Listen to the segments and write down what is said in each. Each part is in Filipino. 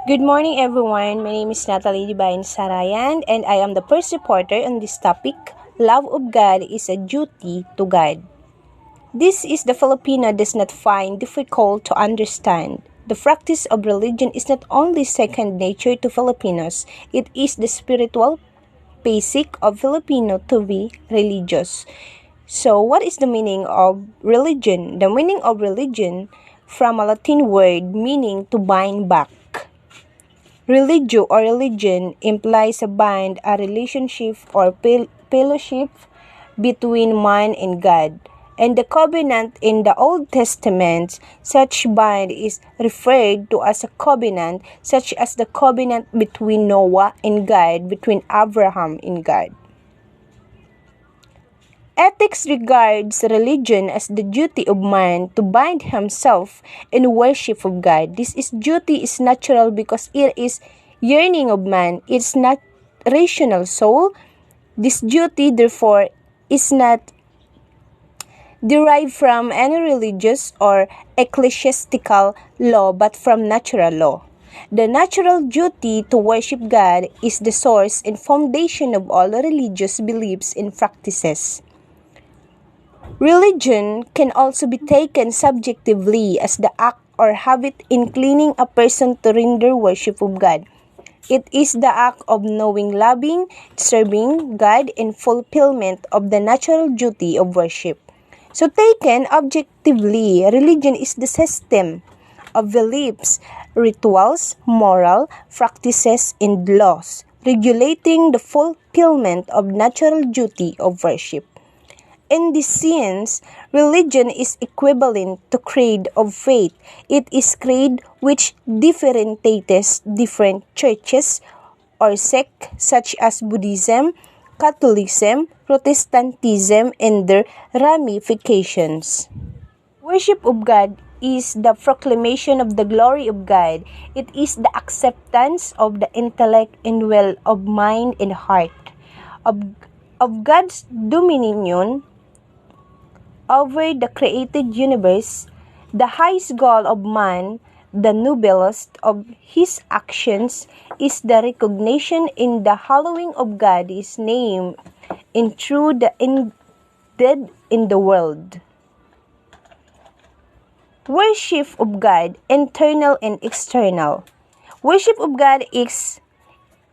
Good morning, everyone. My name is Natalie Divine Sarayan, and I am the first reporter on this topic. Love of God is a duty to God. This is the Filipino does not find difficult to understand. The practice of religion is not only second nature to Filipinos, it is the spiritual basic of Filipino to be religious. So, what is the meaning of religion? The meaning of religion from a Latin word meaning to bind back. Religio or religion implies a bind, a relationship or fellowship between man and God. And the covenant in the Old Testament, such bind is referred to as a covenant, such as the covenant between Noah and God, between Abraham and God. Ethics regards religion as the duty of man to bind himself in worship of God. Duty is natural because it is yearning of man. It's not rational soul. This duty, therefore, is not derived from any religious or ecclesiastical law but from natural law. The natural duty to worship God is the source and foundation of all religious beliefs and practices. Religion can also be taken subjectively as the act or habit inclining a person to render worship of God. It is the act of knowing, loving, serving God in fulfillment of the natural duty of worship. So taken objectively, religion is the system of beliefs, rituals, moral practices, and laws regulating the fulfillment of natural duty of worship. In this sense, religion is equivalent to creed of faith. It is creed which differentiates different churches or sects such as Buddhism, Catholicism, Protestantism, and their ramifications. Worship of God is the proclamation of the glory of God. It is the acceptance of the intellect and will of mind and heart, of God's dominion over the created universe, the highest goal of man, the noblest of his actions, is the recognition in the hallowing of God's name and through the dead in the world. Worship of God, internal and external. Worship of God is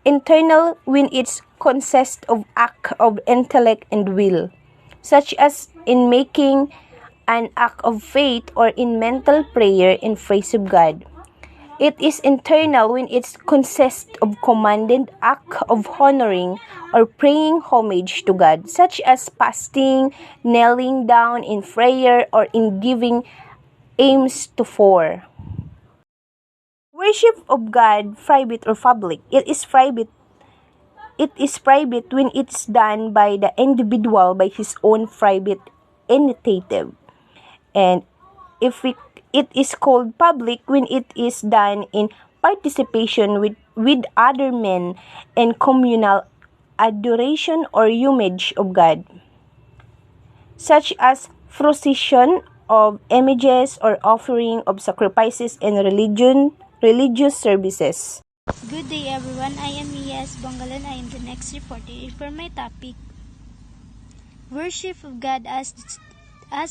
internal when it consists of act of intellect and will, such as in making an act of faith or in mental prayer in praise of God. It is internal when it consists of commanded act of honoring or paying homage to God, such as fasting, kneeling down in prayer, or in giving alms to poor. Worship of God, private or public. It is private when it's done by the individual by his own private initiative. And it is called public when it is done in participation with other men in communal adoration or homage of God, such as procession of images or offering of sacrifices in religious services. Good day everyone, I am Mia Bangalan. I am the next reporter for my topic, worship of God as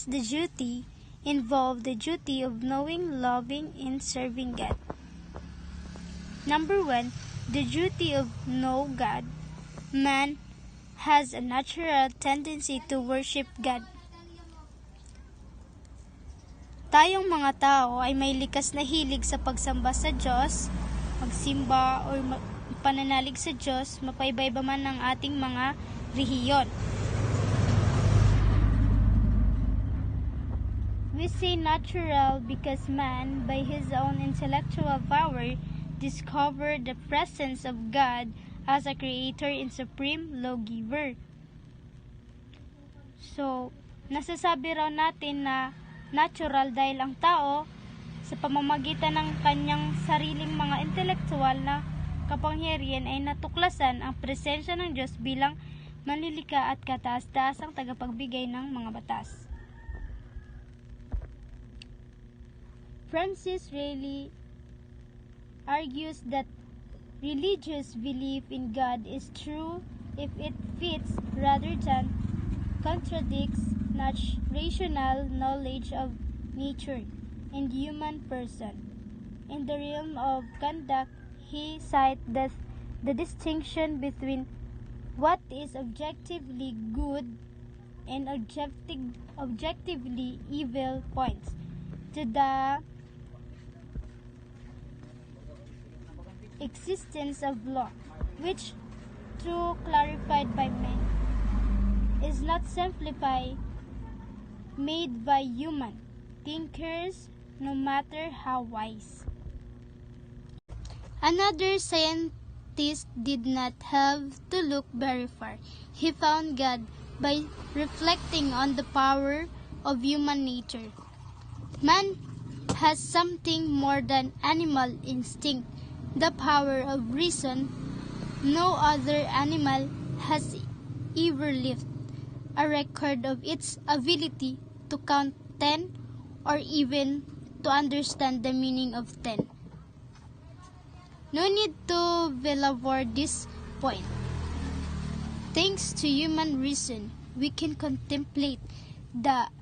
the duty involve the duty of knowing, loving, and serving God. Number 1, the duty of know God. Man has a natural tendency to worship God. Tayong mga tao ay may likas na hilig sa pagsamba sa Diyos, magsimba o pananalig sa Diyos, mapaiba-iba man ng ating mga rehiyon. We say natural because man, by his own intellectual power, discovered the presence of God as a creator and supreme lawgiver. So, nasasabi raw natin na natural dahil ang tao, sa pamamagitan ng kanyang sariling mga intelektual na kapangyarihan ay natuklasan ang presensya ng Diyos bilang manlilika at kataas-taasang tagapagbigay ng mga batas. Francis Raleigh argues that religious belief in God is true if it fits rather than contradicts rational knowledge of nature and human person. In the realm of conduct, he cites the distinction between what is objectively good and objectively evil points to the existence of law, which, though clarified by men, is not simplified, made by human thinkers, no matter how wise. Another scientist did not have to look very far. He found God by reflecting on the power of human nature. Man has something more than animal instinct, the power of reason. No other animal has ever left a record of its ability to count 10 or even to understand the meaning of 10. No need to belabor this point. Thanks to human reason, we can contemplate the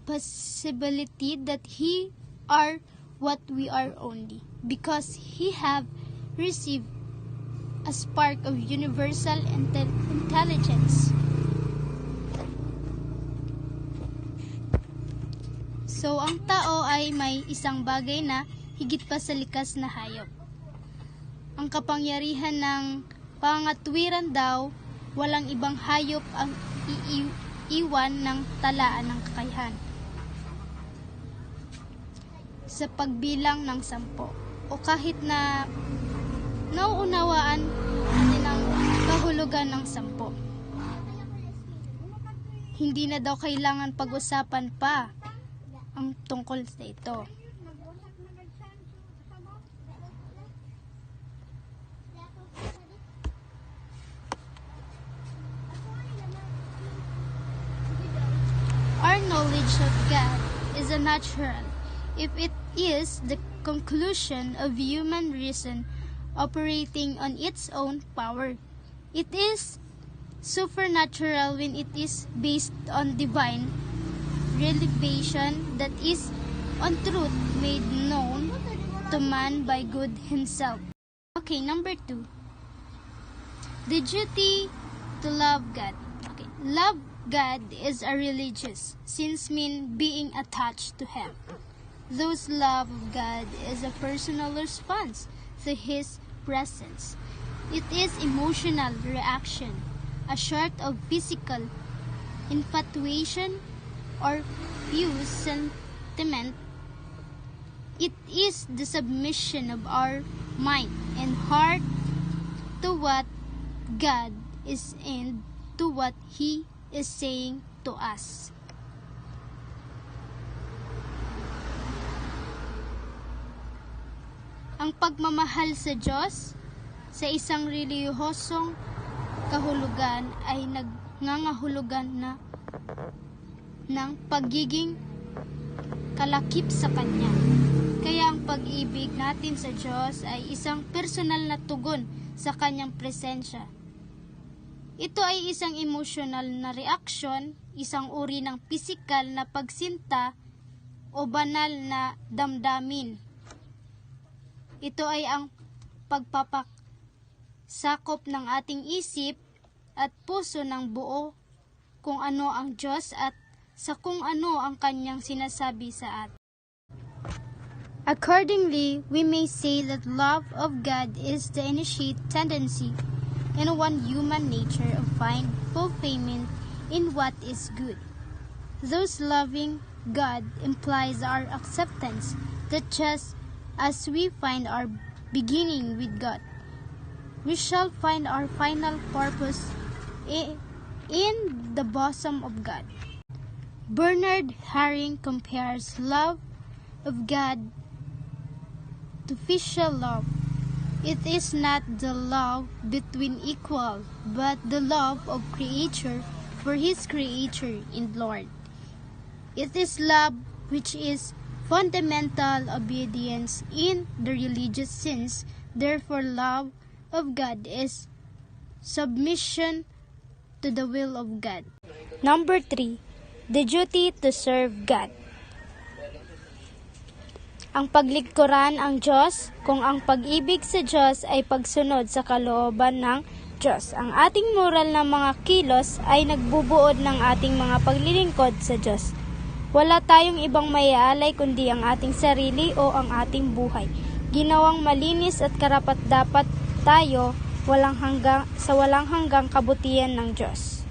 possibility that he are what we are only because he have received a spark of universal intelligence. So, ang tao ay may isang bagay na higit pa sa likas na hayop. Ang kapangyarihan ng pangatwiran daw, walang ibang hayop ang iiwan ng talaan ng kakayahan. Sa pagbilang ng 10 o kahit na nauunawaan natin ang kahulugan ng 10. Hindi na daw kailangan pag-usapan pa ang tungkol sa ito. Our knowledge of God is a natural, if it is the conclusion of human reason operating on its own power. It is supernatural when it is based on divine revelation, that is, on truth made known to man by God himself. Okay, number 2. The duty to love God. Okay, love God is a religious, since mean being attached to Him. Those love of God is a personal response to His presence. It is emotional reaction, a sort of physical infatuation or fuse sentiment. It is the submission of our mind and heart to what God is and to what He is saying to us. Ang pagmamahal sa Diyos sa isang relihiyosong kahulugan ay nangangahulugan na ng pagiging kalakip sa Kanya. Kaya ang pag-ibig natin sa Diyos ay isang personal na tugon sa Kanyang presensya. Ito ay isang emotional na reaksyon, isang uri ng pisikal na pagsinta o banal na damdamin. Ito ay ang pagpapasakop ng ating isip at puso ng buo kung ano ang Diyos at sa kung ano ang Kanyang sinasabi sa atin. Accordingly, we may say that love of God is the initiate tendency in one human nature of find fulfillment in what is good. Thus loving God implies our acceptance that just as we find our beginning with God, we shall find our final purpose in the bosom of God. Bernard Haring compares love of God to filial love. It is not the love between equal, but the love of Creator for His Creator in Lord. It is love which is fundamental obedience in the religious sense. Therefore, love of God is submission to the will of God. Number 3, the duty to serve God. Ang paglingkuran ang Diyos, kung ang pag-ibig sa Diyos ay pagsunod sa kalooban ng Diyos. Ang ating moral na mga kilos ay nagbubuod ng ating mga paglilingkod sa Diyos. Wala tayong ibang maiaalay kundi ang ating sarili o ang ating buhay. Ginawang malinis at karapat-dapat tayo sa walang hanggang kabutihan ng Diyos.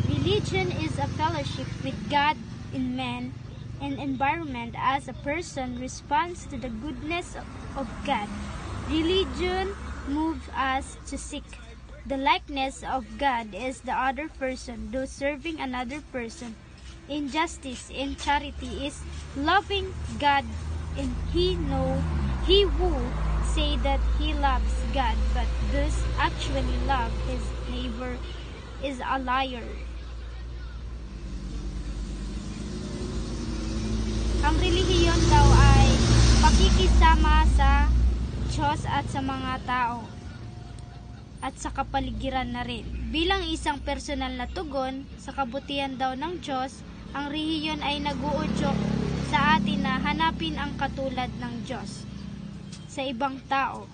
Religion is a fellowship with God in man and environment as a person responds to the goodness of God. Religion moves us to seek the likeness of God as the other person, though serving another person in justice and charity is loving God, and he who say that he loves God but does actually love his neighbor is a liar. Ang relihiyon daw ay pakikisama sa Diyos at sa mga tao at sa kapaligiran na rin. Bilang isang personal na tugon sa kabutihan daw ng Diyos, ang relihiyon ay nag-uudyok sa atin na hanapin ang katulad ng Diyos sa ibang tao.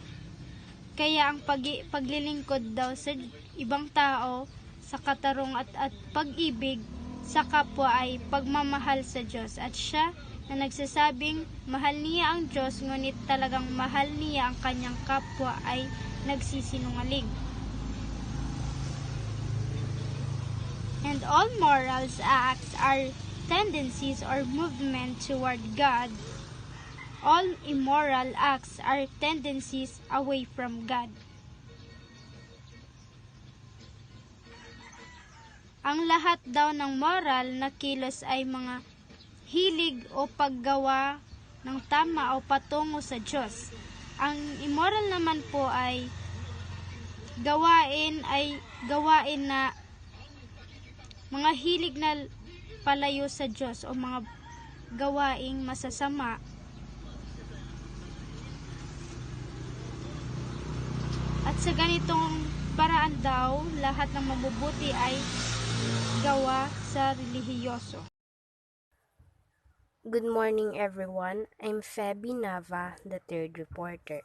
Kaya ang paglilingkod daw sa ibang tao sa katarung at pag-ibig sa kapwa ay pagmamahal sa Diyos, at siya na nagsasabing mahal niya ang Diyos ngunit talagang mahal niya ang kanyang kapwa ay nagsisinungaling. And all morals acts are tendencies or movement toward God. All immoral acts are tendencies away from God. Ang lahat daw ng moral na kilos ay mga hilig o paggawa ng tama o patungo sa Diyos. Ang immoral naman po ay gawain na mga hilig na palayo sa Diyos o mga gawaing masasama. At sa ganitong paraan daw, lahat ng mabubuti ay gawa sa relihiyoso. Good morning, everyone. I'm Fabi Nava, the third reporter.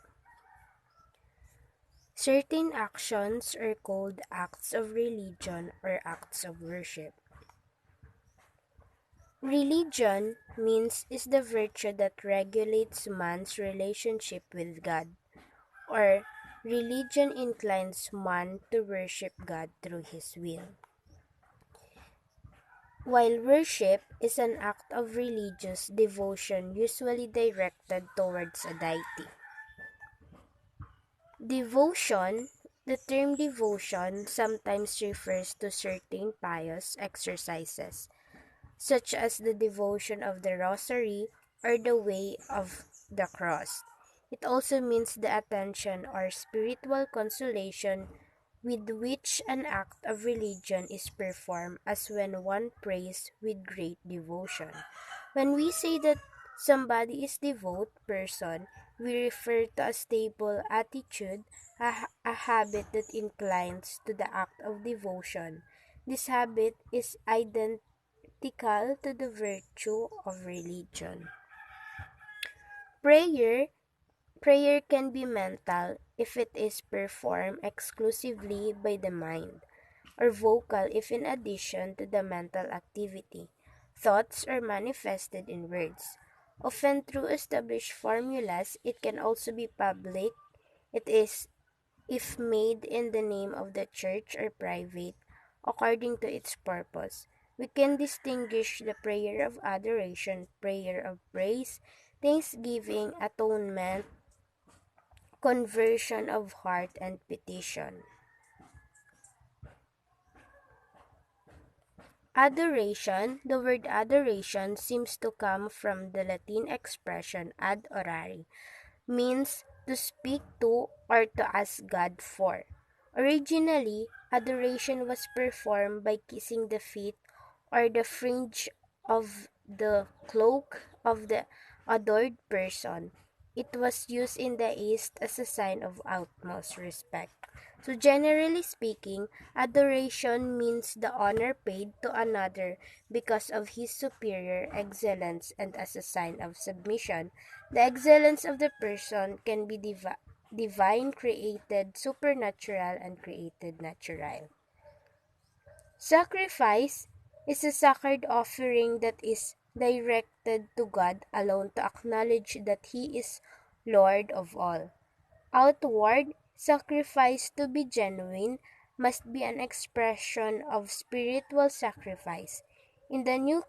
Certain actions are called acts of religion or acts of worship. Religion is the virtue that regulates man's relationship with God, or religion inclines man to worship God through his will. While worship is an act of religious devotion usually directed towards a deity. The term devotion sometimes refers to certain pious exercises, such as the devotion of the Rosary or the Way of the Cross. It also means the attention or spiritual consolation with which an act of religion is performed, as when one prays with great devotion. When we say that somebody is devout person, we refer to a stable attitude, a habit that inclines to the act of devotion. This habit is identical to the virtue of religion. Prayer can be mental if it is performed exclusively by the mind, or vocal if in addition to the mental activity, thoughts are manifested in words. Often through established formulas, it can also be public. It is if made in the name of the church, or private, according to its purpose. We can distinguish the prayer of adoration, prayer of praise, thanksgiving, atonement, conversion of heart, and petition. Adoration. The word adoration seems to come from the Latin expression ad orare, means to speak to or to ask God for. Originally, adoration was performed by kissing the feet or the fringe of the cloak of the adored person. It was used in the East as a sign of utmost respect. So generally speaking, adoration means the honor paid to another because of his superior excellence and as a sign of submission. The excellence of the person can be divine, created, supernatural, and created natural. Sacrifice is a sacred offering that is directed to God alone to acknowledge that He is Lord of all. Outward sacrifice, to be genuine, must be an expression of spiritual sacrifice. In the new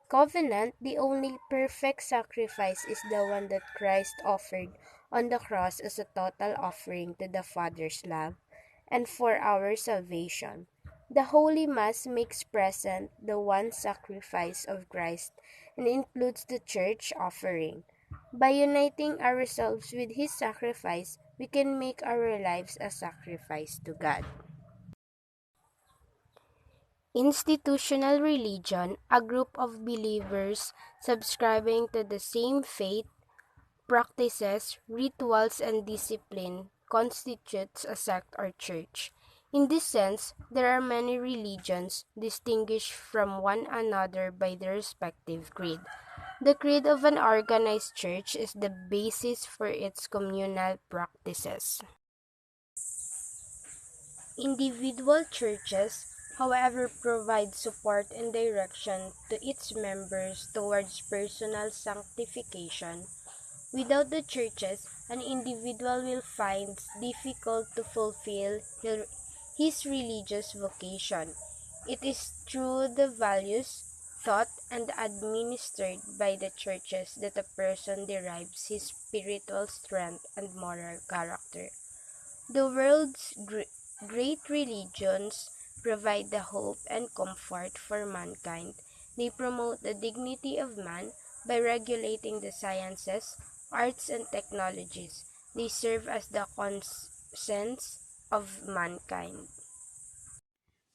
covenant, the only perfect sacrifice is the one that Christ offered on the cross as a total offering to the Father's love and for our salvation. The Holy Mass makes present the one sacrifice of Christ and includes the church offering. By uniting ourselves with His sacrifice, we can make our lives a sacrifice to God. Institutional religion, a group of believers subscribing to the same faith, practices, rituals, and discipline, constitutes a sect or church. In this sense, there are many religions distinguished from one another by their respective creed. The creed of an organized church is the basis for its communal practices. Individual churches, however, provide support and direction to its members towards personal sanctification. Without the churches, an individual will find it difficult to fulfill his religious vocation. It is through the values taught and administered by the churches that a person derives his spiritual strength and moral character. The world's great religions provide the hope and comfort for mankind. They promote the dignity of man by regulating the sciences, arts, and technologies. They serve as the conscience of mankind.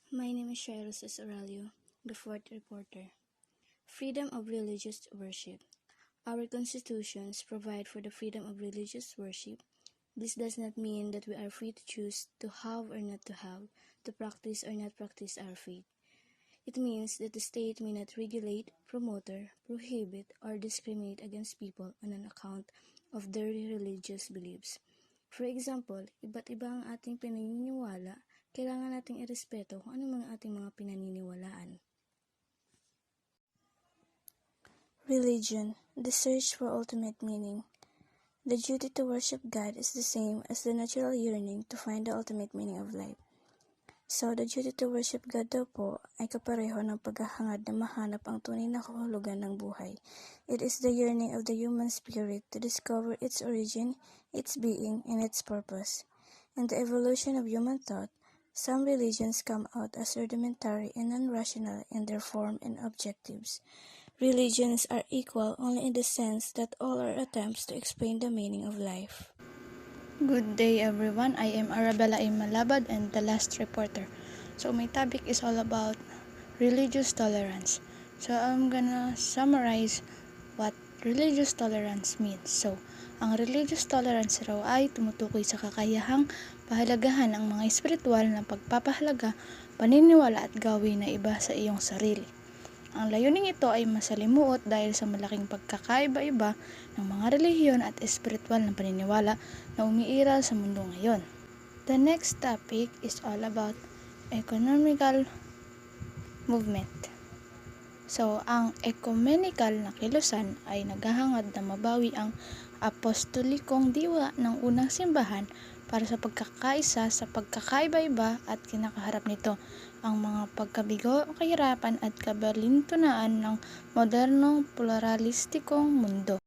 My name is Shaira Aurelio, the fourth reporter. Freedom of religious worship. Our constitutions provide for the freedom of religious worship. This does not mean that we are free to choose to have or not to have, to practice or not practice our faith. It means that the state may not regulate, promote, prohibit, or discriminate against people on an account of their religious beliefs. For example, iba't iba ang ating pinaniniwala, kailangan nating irespeto kung ano mga ating mga pinaniniwalaan. Religion, the search for ultimate meaning. The duty to worship God is the same as the natural yearning to find the ultimate meaning of life. So, the duty to worship God daw po ay kapareho ng paghahangad na mahanap ang tunay na kahulugan ng buhay. It is the yearning of the human spirit to discover its origin, its being, and its purpose. In the evolution of human thought, some religions come out as rudimentary and non-rational in their form and objectives. Religions are equal only in the sense that all are attempts to explain the meaning of life. Good day everyone, I am Arabella A. Malabad and the last reporter. So my topic is all about religious tolerance. So I'm gonna summarize what religious tolerance means. So, ang religious tolerance raw ay tumutukoy sa kakayahang pahalagahan ang mga espiritual na pagpapahalaga, paniniwala at gawin na iba sa iyong sarili. Ang layuning ito ay masalimuot dahil sa malaking pagkakaiba-iba ng mga relihiyon at espiritual na paniniwala na umiiral sa mundo ngayon. The next topic is all about ecumenical movement. So, ang ecumenical na kilusan ay naghahangad na mabawi ang apostolikong diwa ng unang simbahan para sa pagkakaisa sa pagkakaiba-iba at kinakaharap nito ang mga pagkabigo, kahirapan at kabalintunaan ng modernong pluralistikong mundo.